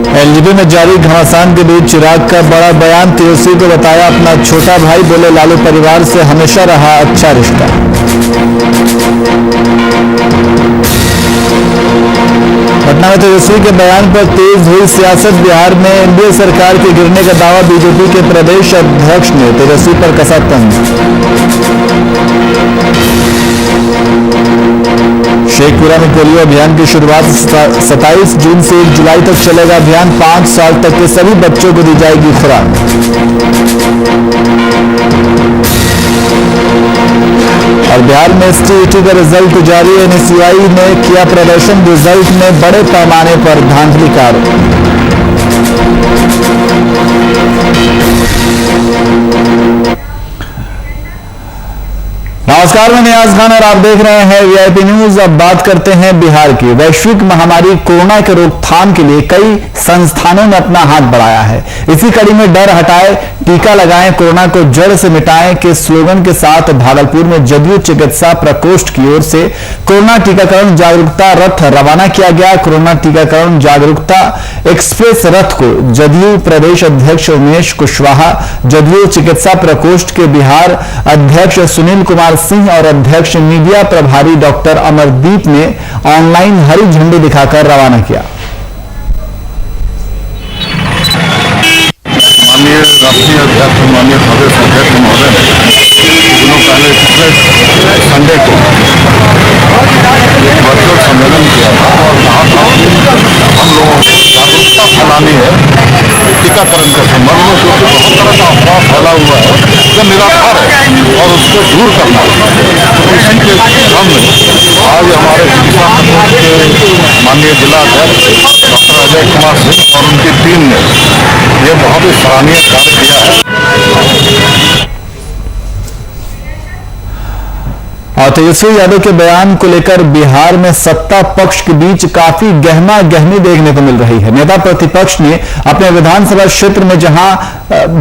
LGB में जारी घमासान के बीच चिराग का बड़ा बयान। तेजस्वी को बताया अपना छोटा भाई, बोले लालू परिवार से हमेशा रहा अच्छा रिश्ता। पटना में तेजस्वी के बयान पर तेज हुई सियासत। बिहार में एनडीए सरकार के गिरने का दावा बीजेपी के प्रदेश अध्यक्ष ने तेजस्वी पर कसा तंज। शेखपुरा में पोलियो अभियान की शुरुआत 27 जून से 1 जुलाई तक चलेगा अभियान। 5 साल तक के सभी बच्चों को दी जाएगी खुराक। और बिहार में एसटीईटी का रिजल्ट जारी। एनएसयूआई ने किया प्रदर्शन। रिजल्ट में बड़े पैमाने पर धांधली का आरोप। नमस्कार, मैं नियाज खान और आप देख रहे हैं वीआईपी न्यूज। अब बात करते हैं बिहार की। वैश्विक महामारी कोरोना के रोकथाम के लिए कई संस्थानों ने अपना हाथ बढ़ाया है। इसी कड़ी में डर हटाए, टीका लगाएं, कोरोना को जड़ से मिटाएं के स्लोगन के साथ भागलपुर में जदयू चिकित्सा प्रकोष्ठ की ओर से कोरोना टीकाकरण जागरूकता रथ रवाना किया गया। कोरोना टीकाकरण जागरूकता एक्सप्रेस रथ को जदयू प्रदेश अध्यक्ष उमेश कुशवाहा, जदयू चिकित्सा प्रकोष्ठ के बिहार अध्यक्ष सुनील कुमार सिंह और अध्यक्ष मीडिया प्रभारी डॉक्टर अमरदीप ने ऑनलाइन हरी झंडी दिखाकर रवाना किया। माननीय राष्ट्रीय अध्यक्ष माननीय प्रदेश अध्यक्ष महोदय ने दिनों पहले पिछले संडे को एक वर्चुअल सम्मेलन किया था और कहा था हम लोगों को जागरूकता फैलानी है टीकाकरण के संबंध में, क्योंकि बहुत तरह का अफवाह फैला हुआ है जो निराधार है और उसको दूर करना है। तो इसी के क्रम में आज हमारे चिकित्सा प्रकोष्ठ के माननीय जिला अध्यक्ष डॉक्टर अजय कुमार सिंह और उनकी टीम ने ये बहुत ही सराहनीय कार्य किया है। और तेजस्वी यादव के बयान को लेकर बिहार में सत्ता पक्ष के बीच काफी गहमा गहमी देखने को मिल रही है। नेता प्रतिपक्ष ने अपने विधानसभा क्षेत्र में जहां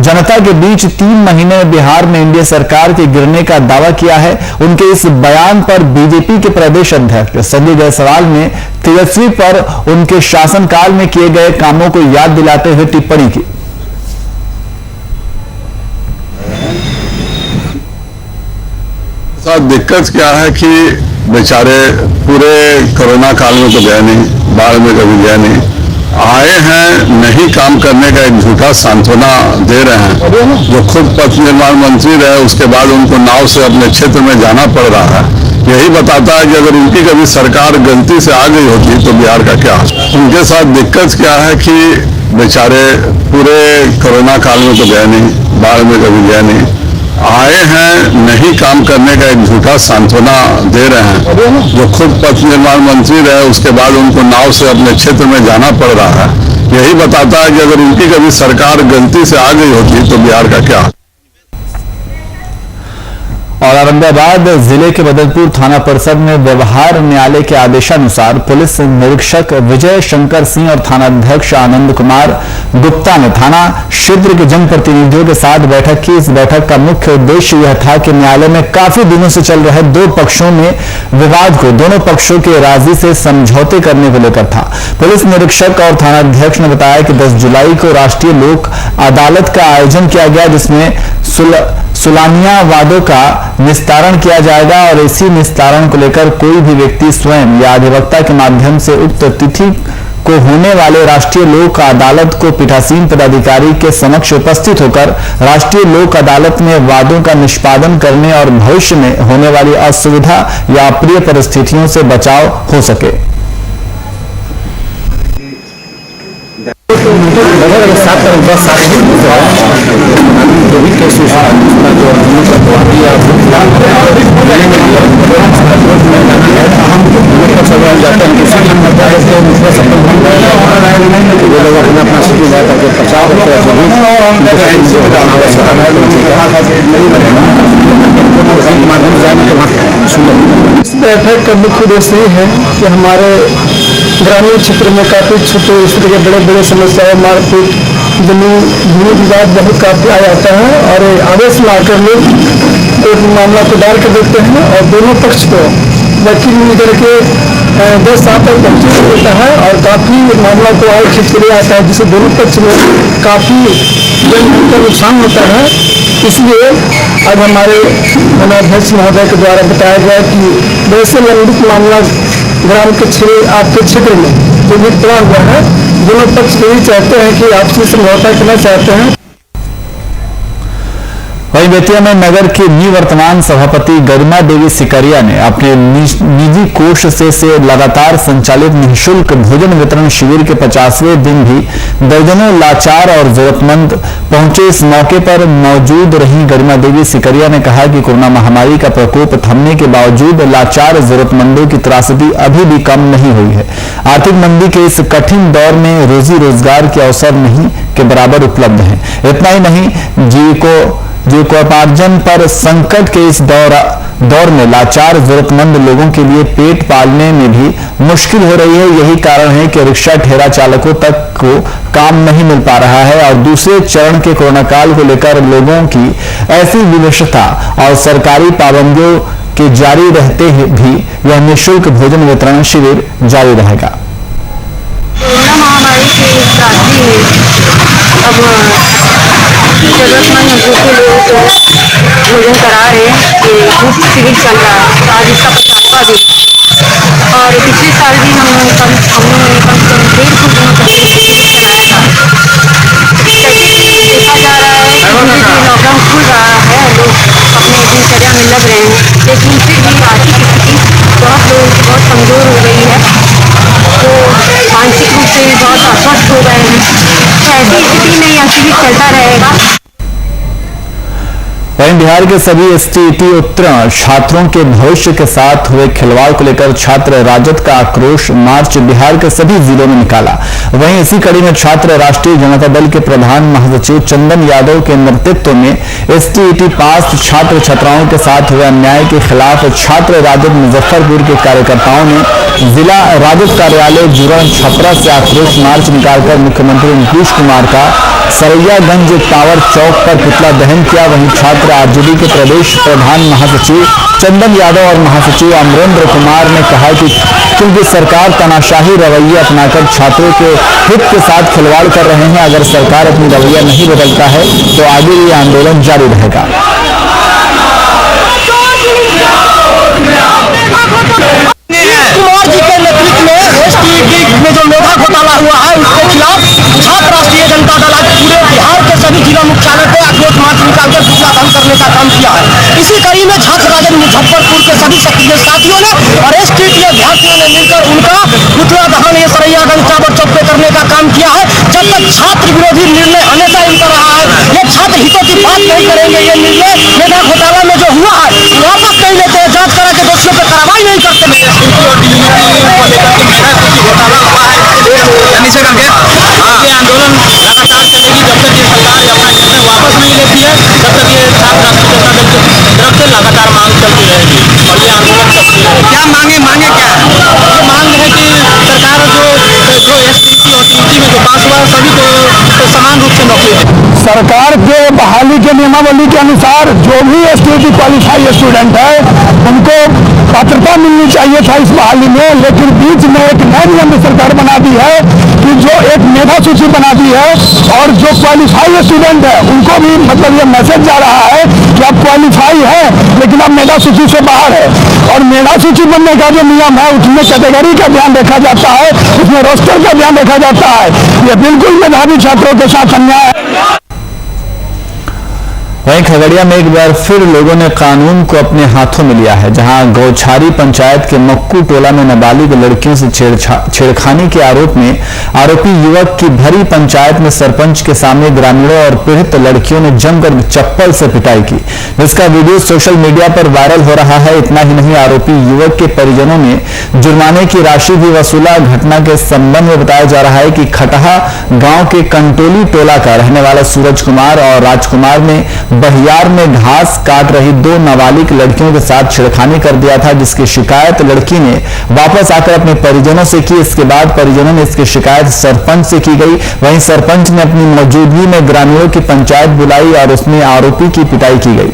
जनता के बीच 3 महीने में बिहार में एनडीए सरकार के गिरने का दावा किया है, उनके इस बयान पर बीजेपी के प्रदेश अध्यक्ष संजय जायसवाल ने तेजस्वी पर उनके शासनकाल में किए गए कामों को याद दिलाते हुए टिप्पणी की। दिक्कत क्या है कि बेचारे पूरे कोरोना काल में तो गए नहीं, बाढ़ में कभी गए नहीं, आए हैं नहीं काम करने का एक झूठा सांत्वना दे रहे हैं। जो खुद पथ निर्माण मंत्री रहे उसके बाद उनको नाव से अपने क्षेत्र में जाना पड़ रहा है। यही बताता है कि अगर उनकी कभी सरकार गलती से आ गई होती तो बिहार का क्या। उनके साथ दिक्कत क्या है कि बेचारे पूरे कोरोना काल में तो गए नहीं, बाढ़ में कभी गए नहीं, आए हैं नहीं काम करने का एक झूठा सांत्वना दे रहे हैं। जो खुद पथ निर्माण मंत्री रहे उसके बाद उनको नाव से अपने क्षेत्र में जाना पड़ रहा है। यही बताता है कि अगर उनकी कभी सरकार गलती से आ गई होती तो बिहार का क्या। और औरंगाबाद जिले के बदलपुर थाना परिषद में व्यवहार न्यायालय के आदेशानुसार पुलिस निरीक्षक विजय शंकर सिंह और थानाध्यक्ष आनंद कुमार गुप्ता ने थाना क्षेत्र के जनप्रतिनिधियों के साथ बैठक की। इस बैठक का मुख्य उद्देश्य यह था कि न्यायालय में काफी दिनों से चल रहे 2 पक्षों में विवाद को दोनों पक्षों के राजी से समझौते करने को लेकर था। पुलिस निरीक्षक और थानाध्यक्ष ने बताया कि 10 जुलाई को राष्ट्रीय लोक अदालत का आयोजन किया गया, जिसमें सुलानिया वादों का निस्तारण किया जाएगा और इसी निस्तारण को लेकर कोई भी व्यक्ति स्वयं या अधिवक्ता के माध्यम से उक्त तिथि को होने वाले राष्ट्रीय लोक अदालत को पीठासीन पदाधिकारी के समक्ष उपस्थित होकर राष्ट्रीय लोक अदालत में वादों का निष्पादन करने और भविष्य में होने वाली असुविधा या अप्रिय परिस्थितियों से बचाव हो सके। इस बैठक का मुख्य उद्देश्य ये है कि हमारे ग्रामीण क्षेत्र में काफी छोटे इस तरह के बड़े बड़े समस्याएं, मारपीट, भूमि विवाद बहुत काफी आ जाता है और आदेश लाकर लोग एक मामला को दायर कर देते हैं और दोनों पक्ष को वकील मिल करके 10 साल तक बच्चे होता है और काफ़ी मामला को आगे खींच के लिए आता है, जिससे दोनों पक्ष में काफ़ी जनधन का नुकसान होता है। इसलिए आज हमारे अध्यक्ष महोदय के द्वारा बताया गया कि वैसे लंबित मामला ग्राम के आपके क्षेत्र में जो भी पड़ा हुआ है, दोनों पक्ष यही चाहते हैं कि आपसी समझौता करना चाहते हैं। वहीं बेतिया में नगर की निवर्तमान सभापति गरिमा देवी सिकरिया ने अपने निजी कोष से लगातार संचालित निःशुल्क भोजन वितरण शिविर के 50वें दिन भी दर्जनों लाचार और जरूरतमंद पहुंचे। इस मौके पर मौजूद रही गरिमा देवी सिकरिया ने कहा कि कोरोना महामारी का प्रकोप थमने के बावजूद लाचार जरूरतमंदों की त्रासदी अभी भी कम नहीं हुई है। आर्थिक मंदी के इस कठिन दौर में रोजी रोजगार के अवसर नहीं के बराबर उपलब्ध हैं। इतना ही नहीं, जीविकोपार्जन पर संकट के इस दौर में लाचार जरूरतमंद लोगों के लिए पेट पालने में भी मुश्किल हो रही है। यही कारण है कि रिक्शा ठेला चालकों तक को काम नहीं मिल पा रहा है और दूसरे चरण के कोरोना काल को लेकर लोगों की ऐसी विवशता और सरकारी पाबंदियों के जारी रहते भी यह निःशुल्क भोजन वितरण शिविर जारी रहेगा। कोरोना महामारी की त्रासदी में अब जरूरतमंद भूखे लोगों को भोजन करा रहे हैं। ये मुफ्त शिविर चल रहा है, आज इसका 50वां दिन और पिछले साल भी हमने कम से कम 1.5 दिनों तक ये शिविर चलाया था। देखा जा रहा है कि लॉकडाउन खुल रहा है, लोग अपने दिनचर्या में लग रहे हैं, लेकिन फिर भी आर्थिक स्थिति बहुत लोगों की बहुत कमज़ोर हो गई है, तो मानसिक रूप से भी बहुत अस्वस्थ हो गए हैं। तो ऐसी स्थिति में यह शिविर चलता रहेगा। वहीं बिहार के सभी एसटीईटी उत्तीर्ण छात्रों के भविष्य के साथ हुए खिलवाड़ को लेकर छात्र राजद का आक्रोश मार्च बिहार के सभी जिलों में निकाला। वहीं इसी कड़ी में छात्र राष्ट्रीय जनता दल के प्रधान महासचिव चंदन यादव के नेतृत्व में एसटीईटी पास छात्र छात्राओं के साथ हुए अन्याय के खिलाफ छात्र राजद मुजफ्फरपुर के कार्यकर्ताओं ने जिला राजद कार्यालय जुरण छपरा से आक्रोश मार्च निकालकर मुख्यमंत्री नीतीश कुमार का सरैयागंज टावर चौक पर पुतला दहन किया। वहीं छात्र आरजेडी के प्रदेश प्रधान महासचिव चंदन यादव और महासचिव अमरेंद्र कुमार ने कहा कि क्योंकि सरकार तानाशाही रवैया अपनाकर छात्रों के हित के साथ खिलवाड़ कर रहे हैं, अगर सरकार अपनी रवैया नहीं बदलता है तो आगे ये आंदोलन जारी रहेगा। कुमार जी के नेतृत्व में एसटीईटी में जो मेधा घोटाला हुआ है उसके खिलाफ छात्र राष्ट्रीय जनता दल आज पूरे बिहार के सभी जिला मुख्यालय पे आक्रोश मार्च निकालकर पुतला दहन करने का काम किया है। इसी कड़ी में छात्र राजद मुजफ्फरपुर के सभी सक्रिय साथियों ने और एसटीईटी अभ्यर्थियों ने मिलकर उनका पुतला दहन ये सरैयागंज टावर चौक पे करने का काम किया है। जब तक छात्र विरोधी निर्णय हमेशा इनका रहा है, ये छात्र हितों की बात नहीं करेंगे। ये निर्णय मेधा घोटाला में जो हुआ है वापस नहीं लेते हैं, जांच करा के दोषियों पर कार्रवाई नहीं करते। ये आंदोलन लगातार चलेगी जब तक ये सरकार अपना निर्णय वापस नहीं लेती है, तब तक ये छात्र राष्ट्रीय जनता दल की तरफ से लगातार मांग चलती रहेगी और ये आंदोलन चलती रहेगी। क्या मांगे क्या है? ये मांग है कि सरकार जो एसटीईटी और टीईटी में जो पास हुआ है सभी को समान रूप से नौकरी दे। सरकार के बहाली के नियमावली के अनुसार जो भी एसटीईटी क्वालिफाई स्टूडेंट है उनको पात्रता मिलनी चाहिए था इस बहाली में, लेकिन बीच में एक नया नियम सरकार बना दी है कि जो एक मेधा सूची बना दी है और जो क्वालिफाई स्टूडेंट है उनको भी मतलब ये मैसेज जा रहा है कि आप क्वालिफाई है लेकिन आप मेधा सूची से बाहर है। और मेधा सूची बनने का जो नियम है उसमें कैटेगरी का ध्यान रखा जाता है, उसमें रोस्टर का ध्यान रखा जाता है। ये बिल्कुल मेधावी छात्रों के साथ अन्याय है। वहीं खगड़िया में एक बार फिर लोगों ने कानून को अपने हाथों में लिया है, जहां गौछारी पंचायत के मक्कू टोला में नाबालिग लड़कियों से छेड़खानी के आरोप में आरोपी युवक की भरी पंचायत में सरपंच के सामने ग्रामीणों और पीड़ित लड़कियों ने जमकर चप्पल से पिटाई की, जिसका वीडियो सोशल मीडिया पर वायरल हो रहा है। इतना ही नहीं, आरोपी युवक के परिजनों ने जुर्माने की राशि भी वसूला। घटना के संबंध में बताया जा रहा है कि खटहा गांव के कंटोली टोला का रहने वाला सूरज कुमार और राजकुमार ने बहियार में घास काट रही 2 नाबालिग लड़कियों के साथ छेड़खानी कर दिया था, जिसकी शिकायत लड़की ने वापस आकर अपने परिजनों से की। इसके बाद परिजनों ने इसकी शिकायत सरपंच से की गई। वहीं सरपंच ने अपनी मौजूदगी में ग्रामीणों की पंचायत बुलाई और उसमें आरोपी की पिटाई की गई।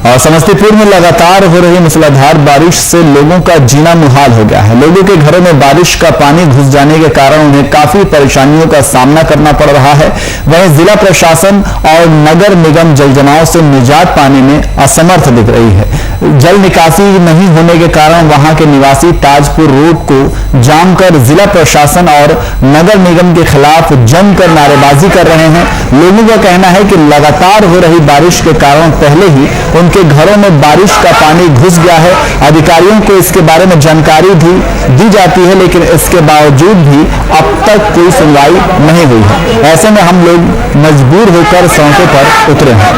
और समस्तीपुर में लगातार हो रही मूसलाधार बारिश से लोगों का जीना मुहाल हो गया है। लोगों के घरों में बारिश का पानी घुस जाने के कारण उन्हें काफी परेशानियों का सामना करना पड़ रहा है। वहीं जिला प्रशासन और नगर निगम जल जमाव से निजात पाने में असमर्थ दिख रही है। जल निकासी नहीं होने के कारण वहां के निवासी ताजपुर रोड को जाम कर जिला प्रशासन और नगर निगम के खिलाफ जमकर नारेबाजी कर रहे हैं। लोगों का कहना है कि लगातार हो रही बारिश के कारण पहले ही उनके घरों में बारिश का पानी घुस गया है। अधिकारियों को इसके बारे में जानकारी भी दी जाती है, लेकिन इसके बावजूद भी अब तक कोई सुनवाई नहीं हुई है। ऐसे में हम लोग मजबूर होकर सड़कों पर उतरे हैं।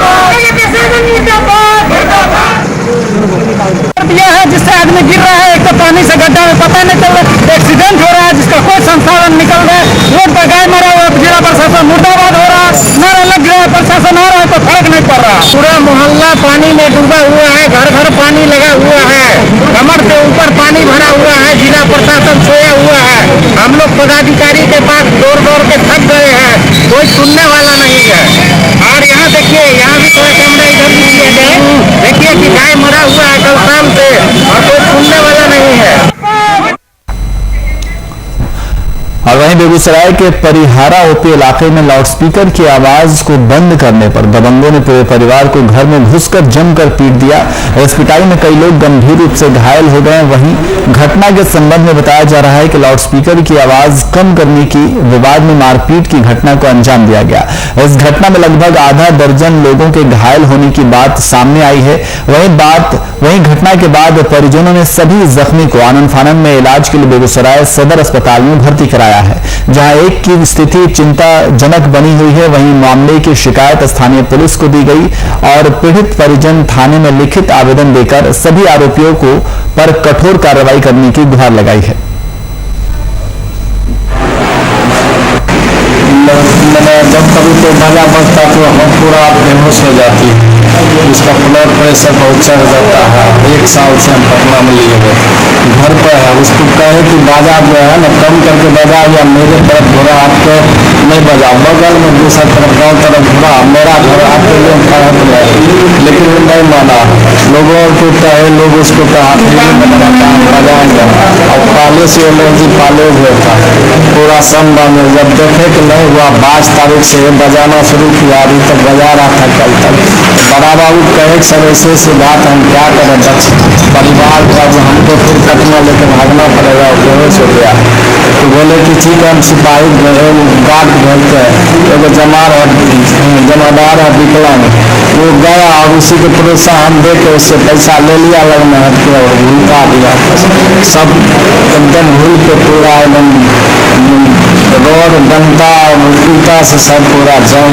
यह है जिससे आदमी गिर रहा है, एक तो पानी से गड्ढा में पता नहीं चल रहा, एक्सीडेंट हो रहा है जिसका कोई संसाधन निकल रहा है, रोड पर गाय मरा हुआ, जिला प्रशासन मुर्दाबाद हो रहा है, नारा लग गया, प्रशासन आ रहा है तो फर्क नहीं पड़ रहा। पूरा मोहल्ला पानी में डूबा हुआ है, घर घर पानी लगा हुआ है, कमर से ऊपर पानी भरा हुआ है, जिला प्रशासन सोया हुआ है। हम लोग पदाधिकारी के पास दौड़ दौड़ के थक गए हैं, कोई सुनने वाला नहीं है। और यहाँ देखिए, यहाँ भी थोड़ा कैमरा इधर भी किया जाए, देखिए कि गाय मरा हुआ है कल शाम से और कोई सुनने वाला नहीं है। और वहीं बेगूसराय के परिहारा ओपी इलाके में लाउडस्पीकर की आवाज को बंद करने पर दबंगों ने पूरे परिवार को घर में घुसकर जमकर पीट दिया। इस पिटाई में कई लोग गंभीर रूप से घायल हो गए। वहीं घटना के संबंध में बताया जा रहा है कि लाउडस्पीकर की आवाज कम करने की विवाद में मारपीट की घटना को अंजाम दिया गया। इस घटना में लगभग आधा दर्जन लोगों के घायल होने की बात सामने आई है। वहीं घटना के बाद परिजनों ने सभी जख्मी को आनन फानन में इलाज के लिए बेगूसराय सदर अस्पताल में भर्ती कराया है, जहां एक की स्थिति चिंताजनक बनी हुई है। वहीं मामले की शिकायत स्थानीय पुलिस को दी गई और पीड़ित परिजन थाने में लिखित आवेदन देकर सभी आरोपियों को पर कठोर कार्रवाई करने की गुहार लगाई है। जब कभी तो बाजा बजता तो हम पूरा बेहोश हो जाती है, इसका ब्लड प्रेशर बहुत चढ़ जाता है। 1 साल से हम पटना में लिए हुए घर पर है, उसको कहे कि बाजा जो है ना कम करके बजा, या मेरे तरफ घोड़ा आपको नहीं बजा, बगल में दूसरा तरफ गाँव तरफ घोड़ा मेरा घर आपके लिए खड़ा रहे, लेकिन वो नहीं माना। लोगों को कहे, लोग उसको कहा बजाएंगे और पाले से एलर्जी पाले हुए था पूरा संभव में। जब देखे कि नहीं हुआ, 22 तारीख से बजाना शुरू किया, अभी तक बजा रहा था कल तक। बड़ा बाबू कहे सर ऐसे बात हम क्या करें, परिवार का हमको फिर कटना लेकर भागना पड़ेगा, बेहोश हो गया। तो बोले कि ठीक है हम सिपाही गार्ड भेजते हैं, एगो जमादार है विकलांग, वो गया और उसी के प्रोत्साहन दे के उससे पैसा ले लिया, लगना हट के और भूलता दिया। सब एकदम भूल के पूरा एकदम रोड डंटा ईटा से सब पूरा जम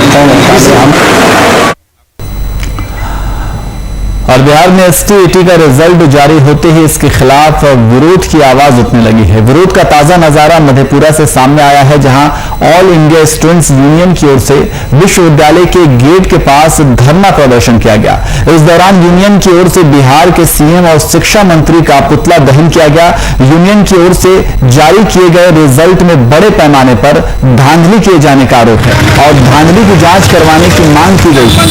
और बिहार में एसटीईटी का रिजल्ट जारी होते ही इसके खिलाफ विरोध की आवाज उठने लगी है। विरोध का ताजा नजारा मधेपुरा से सामने आया है, जहां ऑल इंडिया स्टूडेंट्स यूनियन की ओर से विश्वविद्यालय के गेट के पास धरना प्रदर्शन किया गया। इस दौरान यूनियन की ओर से बिहार के सीएम और शिक्षा मंत्री का पुतला दहन किया गया। यूनियन की ओर से जारी किए गए रिजल्ट में बड़े पैमाने पर धांधली किए जाने का आरोप है और धांधली की जांच करवाने की मांग की गई है।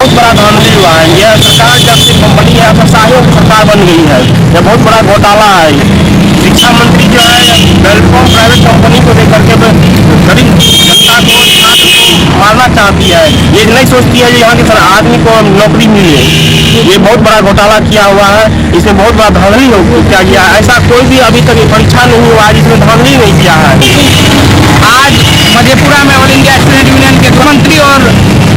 बहुत बड़ा धांधली हुआ है। यह सरकार जब से कंपनी है, अपसाहियों की सरकार बन गई है, यह बहुत बड़ा घोटाला है। शिक्षा मंत्री जो है वेलकॉम प्राइवेट कंपनी को लेकर के गरीब जनता को छात्र को मारना चाहती है। ये नहीं सोचती है कि यहाँ के आदमी को नौकरी मिले। ये बहुत बड़ा घोटाला किया हुआ है, इसमें बहुत बड़ा धांधली किया गया है। ऐसा कोई भी अभी तक परीक्षा नहीं हुआ है जिसमें धांधली नहीं किया है। आज मधेपुरा में ऑल इंडिया स्टूडेंट यूनियन के मंत्री और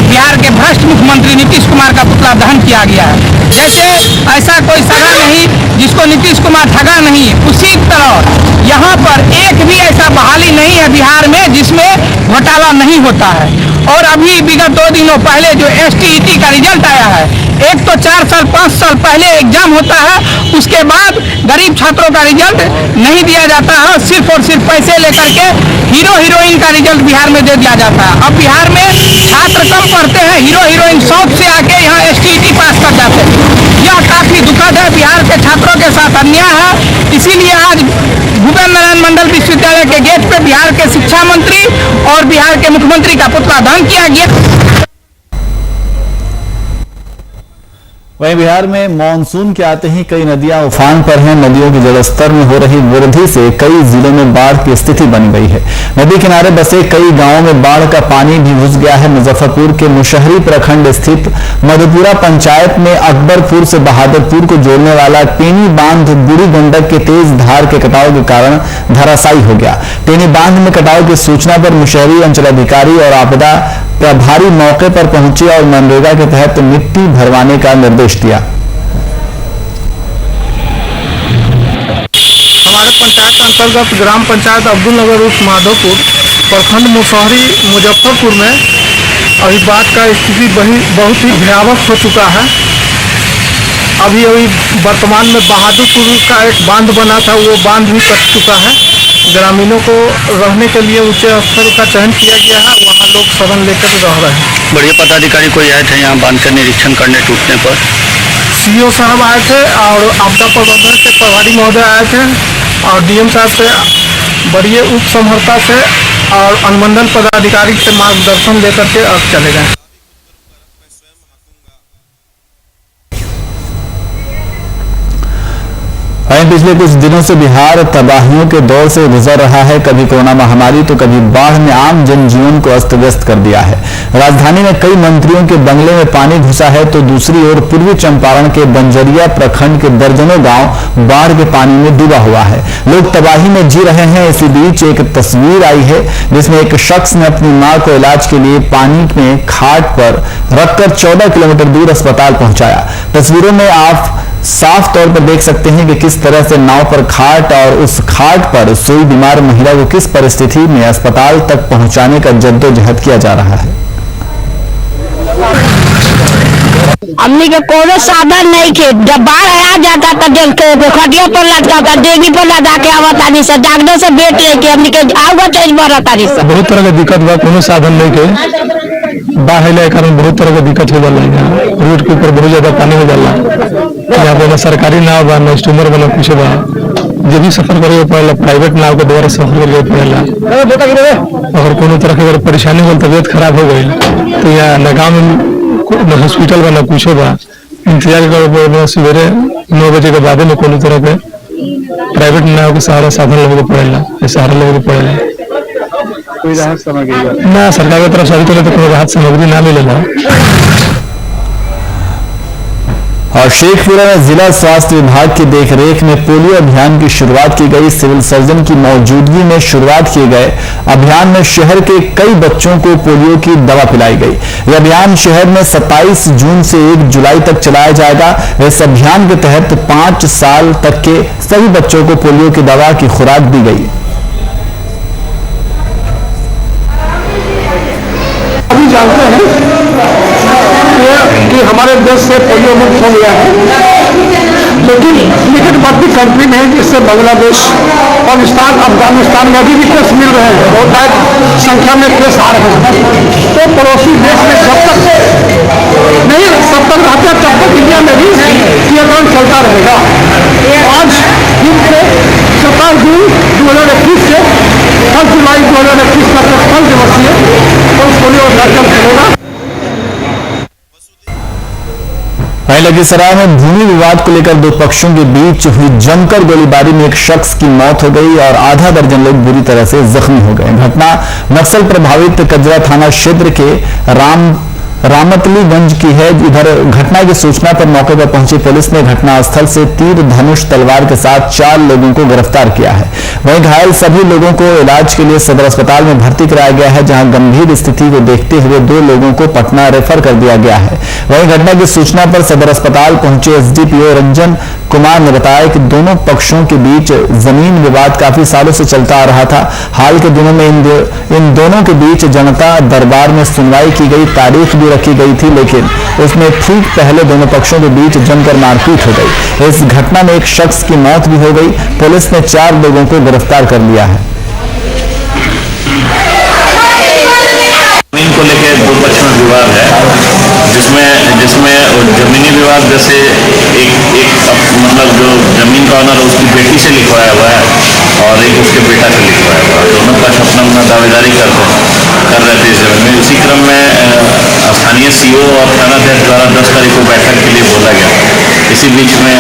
बिहार के भ्रष्ट मुख्यमंत्री नीतीश कुमार का पुतला दहन किया गया है। जैसे ऐसा कोई सगा नहीं जिसको नीतीश कुमार ठगा नहीं, उसी तरह यहाँ पर एक भी ऐसा बहाली नहीं है बिहार में जिसमें घोटाला नहीं होता है। और अभी विगत 2 दिनों पहले जो एसटीईटी का रिजल्ट आया है, एक तो 4 साल 5 साल पहले एग्जाम होता है, उसके बाद गरीब छात्रों का रिजल्ट नहीं दिया जाता है, सिर्फ और सिर्फ पैसे लेकर के हीरो हीरोइन का रिजल्ट बिहार में दे दिया जाता है। अब बिहार में छात्र कम पढ़ते हैं, हीरो हीरोइन शौक से आके यहाँ एसटीईटी पास कर जाते हैं। यह काफी दुखद है, बिहार के छात्रों के साथ अन्याय है। इसीलिए आज भूपेन्द्र नारायण मंडल विश्वविद्यालय के गेट पे बिहार के शिक्षा मंत्री और बिहार के मुख्यमंत्री का पुतला दहन किया गया। वहीं बिहार में मानसून के आते ही कई नदियां उफान पर हैं। नदियों के जलस्तर में हो रही वृद्धि से कई जिलों में बाढ़ की स्थिति बन गई है। नदी किनारे बसे कई गांवों में बाढ़ का पानी भी घुस गया है। मुजफ्फरपुर के मुशहरी प्रखंड स्थित मधुपुरा पंचायत में अकबरपुर से बहादुरपुर को जोड़ने वाला टेनी बांध बूढ़ी गंडक के तेज धार के कटाव के कारण धराशायी हो गया। टेनी बांध में कटाव की सूचना पर मुशहरी अंचलाधिकारी और आपदा प्रभारी मौके पर पहुंचे और मनरेगा के तहत मिट्टी भरवाने का निर्देश दिया। हमारे पंचायत के अंतर्गत ग्राम पंचायत अब्दुल नगर उर्फ माधोपुर प्रखंड मुशहरी मुजफ्फरपुर में अभी बाढ़ का स्थिति बहुत ही भयावह हो चुका है। अभी वर्तमान में बहादुरपुर का एक बांध बना था, वो बांध भी कट चुका है। ग्रामीणों को रहने के लिए ऊंचे स्थल का चयन किया गया है, वहाँ लोग शरण लेकर रह रहे हैं। बढ़िया पदाधिकारी कोई आए थे यहाँ बांध का निरीक्षण करने टूटने पर? सीओ साहब आए थे और आपदा प्रबंधन के प्रभारी महोदय आए थे और डीएम साहब से बड़ी उप समहर्ता से और अनुमंडल पदाधिकारी से मार्गदर्शन लेकर के अब चले गए। पिछले कुछ दिनों से बिहार तबाहियों के दौर से गुजर रहा है। कभी कोरोना महामारी तो कभी बाढ़ ने आम जनजीवन को अस्त व्यस्त कर दिया है। राजधानी में कई मंत्रियों के बंगले में पानी घुसा है तो दूसरी ओर पूर्वी चंपारण के बंजरिया प्रखंड के दर्जनों गांव बाढ़ के पानी में डूबा हुआ है। लोग तबाही में जी रहे हैं। इसी बीच एक तस्वीर आई है जिसमें एक शख्स ने अपनी मां को इलाज के लिए पानी में खाट पर रखकर 14 किलोमीटर दूर अस्पताल पहुंचाया। तस्वीरों में आप साफ तौर पर देख सकते हैं कि किस तरह से नाव पर खाट और उस खाट पर सोई बीमार महिला को किस परिस्थिति में अस्पताल तक पहुंचाने का जद्दोजहद किया जा रहा है। हमने के कोनो साधन नहीं थे। जब बाढ़ आ जाता तो खटिया पर लटका था, देवी पर लगा के आवता नहीं से डॉक्टर से भेंट लेके हमने के आवा चेंज बढ़ता नहीं से। बहुत तरह के दिक्कत बा, कोनो साधन नहीं के बाढ़ के कारण बहुत तरह के दिक्कत हो जाला। यहाँ रोड के ऊपर बहुत ज्यादा पानी हो जाला। यहाँ पे ना सरकारी नाव बा, ना स्टीमर बा, ना कुछ बा। जो भी सफर करे पड़ेला प्राइवेट नाव के द्वारा सफर करे पड़ेला। अगर कोनो तरह की परेशानी हो, तबियत खराब हो गई तो यहाँ न गाँव में न हॉस्पिटल बा, न कुछ बा। इंतजार कर सवेरे 9 बजे के बाद में कोनो तरह के प्राइवेट नाव के सहारा साधन लेवे के पड़ेला, सहारा लेवे के पड़ेला। कोई राहत सामग्री ना सरकार की तरफ से अभी तक कोई राहत सामग्री ना मिलेला। और शेखपुरा में जिला स्वास्थ्य विभाग की देखरेख में पोलियो अभियान की शुरुआत की गई। सिविल सर्जन की मौजूदगी में शुरुआत किए गए अभियान में शहर के कई बच्चों को पोलियो की दवा पिलाई गई। यह अभियान शहर में 27 जून से 1 जुलाई तक चलाया जाएगा। इस अभियान के तहत 5 साल तक के सभी बच्चों को पोलियो की दवा की खुराक दी गई। अभी जानते हैं कि हमारे देश से पोलियो मुक्त हो गया है, लेकिन निकटवर्ती कंट्री में जिससे बांग्लादेश, पाकिस्तान, अफगानिस्तान में अभी भी केस मिल रहे हैं। बहुत संख्या में केस आ रहे हैं। तो पड़ोसी देश में जब तक नहीं सब तक रहते हैं तब तक इंडिया में भी टीकाकरण चलता रहेगा। आज दिन से 27 जून 2021 से 10 जुलाई 2021 तक कल दिवसीय पोलियो कार्यक्रम चलेगा। लखीसराय में भूमि विवाद को लेकर दो पक्षों के बीच हुई जमकर गोलीबारी में एक शख्स की मौत हो गई और आधा दर्जन लोग बुरी तरह से जख्मी हो गए। घटना नक्सल प्रभावित कजरा थाना क्षेत्र के रामतलीगंज की है। इधर घटना की सूचना पर मौके पर पहुंची पुलिस ने घटनास्थल से तीर धनुष तलवार के साथ 4 लोगों को गिरफ्तार किया है। वहीं घायल सभी लोगों को इलाज के लिए सदर अस्पताल में भर्ती कराया गया है, जहां गंभीर स्थिति को देखते हुए 2 लोगों को पटना रेफर कर दिया गया है। वहीं घटना की सूचना पर सदर अस्पताल पहुंचे एसडीपीओ रंजन कुमार ने बताया कि दोनों पक्षों के बीच जमीन विवाद काफी सालों से चलता आ रहा था। हाल के दिनों में इन दोनों के बीच जनता दरबार में सुनवाई की गई, तारीख भी रखी गई थी, लेकिन उसमें ठीक पहले दोनों पक्षों के बीच जमकर मारपीट हो गई। इस घटना में एक शख्स की मौत भी हो गई। पुलिस ने 4 लोगों को गिरफ्तार कर लिया है। जमीन को लेकर 2 पक्ष में विवाद है, जिसमें जमीनी विवाद जैसे एक मतलब जो जमीन का ऑनर उसकी बेटी से लिखवाया हुआ है और एक उसके बेटा से लिखवाया हुआ है। दोनों पक्ष अपना दावेदारी करते हैं। कर रहे थे इस जगह में। इसी क्रम में स्थानीय सीओ और थानाध्यक्ष द्वारा 10 तारीख को बैठक के लिए बोला गया। इसी बीच में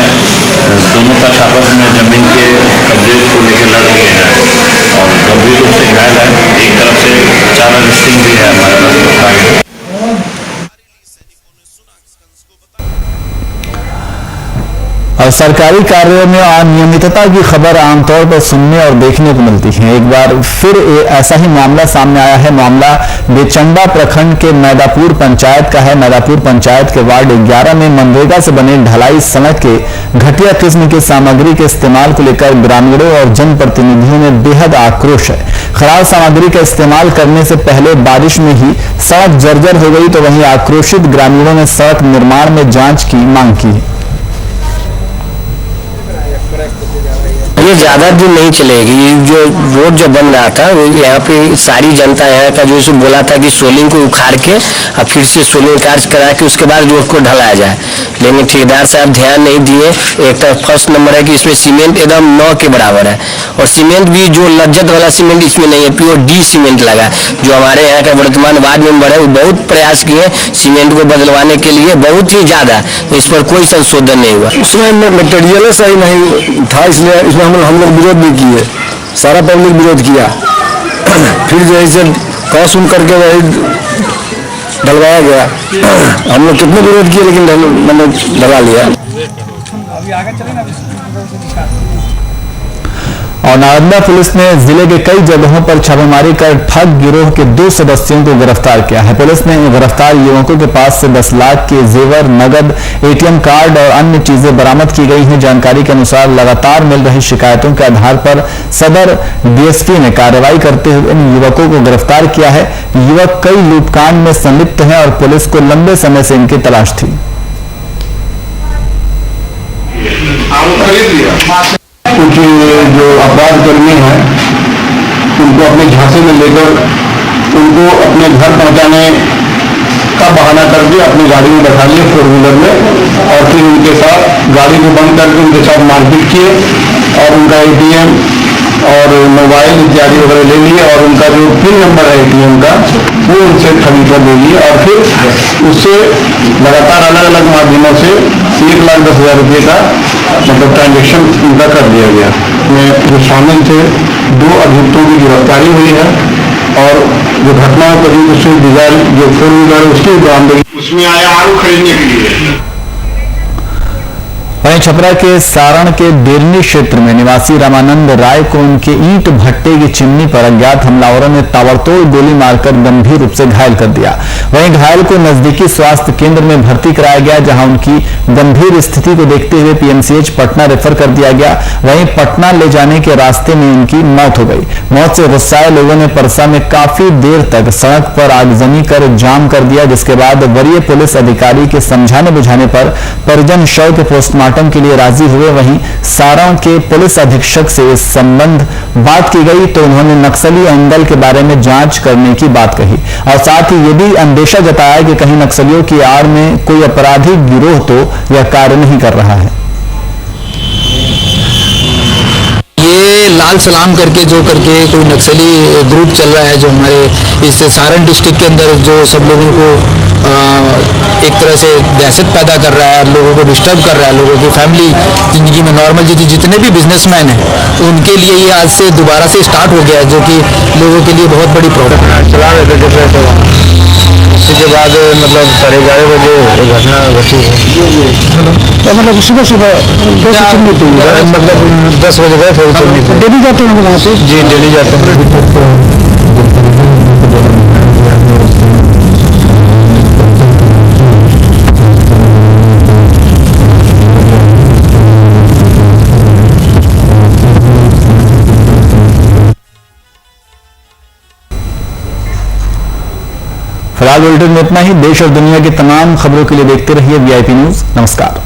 दोनों पक्ष आपस में जमीन के कब्जे को लेकर लड़ रहे हैं और गंभीर रूप से घायल है। एक तरफ से 4 अरेस्टिंग भी है हमारे पास। और सरकारी कार्यों में अनियमितता की खबर आमतौर पर सुनने और देखने को मिलती है। एक बार फिर ऐसा ही मामला सामने आया है। मामला बेचंडा प्रखंड के मैदापुर पंचायत का है। मैदापुर पंचायत के वार्ड 11 में मनरेगा से बने ढलाई सड़क के घटिया किस्म की सामग्री के इस्तेमाल को लेकर ग्रामीणों और जनप्रतिनिधियों में बेहद आक्रोश है। खराब सामग्री का इस्तेमाल करने से पहले बारिश में ही सड़क जर्जर हो गई, तो वहीं आक्रोशित ग्रामीणों ने सड़क निर्माण में जांच की मांग की। ये ज़्यादा दिन नहीं चलेगी। जो रोड जो बन रहा था वो यहाँ पे सारी जनता यहाँ का जो बोला था कि सोलिंग को उखाड़ के और फिर से सोलिंग कार्य करा के उसके बाद रोड को ढलाया जाए, लेकिन ठेकेदार साहब ध्यान नहीं दिए। एक तो फर्स्ट नंबर है कि इसमें सीमेंट एकदम 9 के बराबर है और सीमेंट भी जो लज्जत वाला सीमेंट इसमें नहीं है, प्योर डी सीमेंट लगा। जो हमारे यहाँ का वर्तमान वार्ड मेंबर है वो बहुत प्रयास किए सीमेंट को बदलवाने के लिए, बहुत ही ज़्यादा, इस पर कोई संशोधन नहीं हुआ। उसमें मटेरियल सही नहीं था, इसलिए इसमें हम लोग विरोध भी किए, सारा पब्लिक विरोध किया। फिर जैसे कह सुन करके वही डलवाया गया। हम लोग कितने विरोध किए लेकिन मैंने डला लिया। और नालंदा पुलिस ने जिले के कई जगहों पर छापेमारी कर ठग गिरोह के 2 सदस्यों को गिरफ्तार किया है। पुलिस ने गिरफ्तार युवकों के पास से 10 लाख के जेवर, नगद, ATM कार्ड और अन्य चीजें बरामद की गई हैं। जानकारी के अनुसार लगातार मिल रही शिकायतों के आधार पर सदर DSP ने कार्रवाई करते हुए इन युवकों को गिरफ्तार किया है। युवक कई लूटकांड में संलिप्त हैं और पुलिस को लंबे समय से इनकी तलाश थी। कुछ जो अपराध कर्मी हैं उनको अपने झांसे में लेकर उनको अपने घर पहुंचाने का बहाना करके अपनी गाड़ी में बैठा लिए 4 व्हीलर में, और फिर उनके साथ गाड़ी को बंद करके उनके साथ मारपीट किए और उनका ATM और मोबाइल इत्यादि वगैरह ले लिए और उनका जो पिन नंबर है ATM का वो उनसे ठगी कर ले लिए और फिर उससे लगातार अलग अलग माध्यमों से 1,10,000 रुपये का मतलब ट्रांजेक्शन उनका कर दिया गया। में जो शामिल थे 2 अभियुक्तों की गिरफ्तारी हुई है और जो घटना करीब उससे डिजाइन जो 4 व्हीलर उसकी बरामदगी उसमें आया आलू खरीदने के लिए। वहीं छपरा के सारण के डेरनी क्षेत्र में निवासी रामानंद राय को उनके ईंट भट्टे की चिमनी पर अज्ञात हमलावरों ने ताबड़तोड़ गोली मारकर गंभीर रूप से घायल कर दिया। वहीं घायल को नजदीकी स्वास्थ्य केंद्र में भर्ती कराया गया, जहां उनकी गंभीर स्थिति को देखते हुए PMCH पटना रेफर कर दिया गया। वहीं पटना ले जाने के रास्ते में उनकी मौत हो गई। मौत से गुस्साए लोगों ने परसा में काफी देर तक सड़क पर आगजनी कर जाम कर दिया, जिसके बाद वरीय पुलिस अधिकारी के समझाने बुझाने पर परिजन शव के पोस्टमार्टम के लिए राजी हुए। वहीं सारण के पुलिस अधीक्षक से इस संबंध बात की गई तो उन्होंने नक्सली एंगल के बारे में जांच करने की बात कही और साथ ही ये भी अंदेशा जताया कि कहीं नक्सलियों की आड़ में कोई आपराधिक गिरोह तो यह कार्य नहीं कर रहा है। ये लाल सलाम करके कोई नक्सली ग्रुप चल रहा है जो हमारे इस सारण डिस्ट्रिक्ट के अंदर जो सब लोगों को एक तरह से दहशत पैदा कर रहा है, लोगों को डिस्टर्ब कर रहा है, लोगों की फैमिली जिंदगी में नॉर्मल जितने भी बिजनेसमैन हैं उनके लिए ये आज से दोबारा से स्टार्ट हो गया है, जो कि लोगों के लिए बहुत बड़ी प्रॉब्लम है। चला रहे थे जब उसके बाद मतलब 11:30 बजे घटना घटी है। मतलब सुबह मतलब 10 बजे गए थे। डेली जाते हैं वहाँ से? जी डेली जाते हैं। फिलहाल बुलेटिन में इतना ही। देश और दुनिया की तमाम खबरों के लिए देखते रहिए VIP न्यूज। नमस्कार।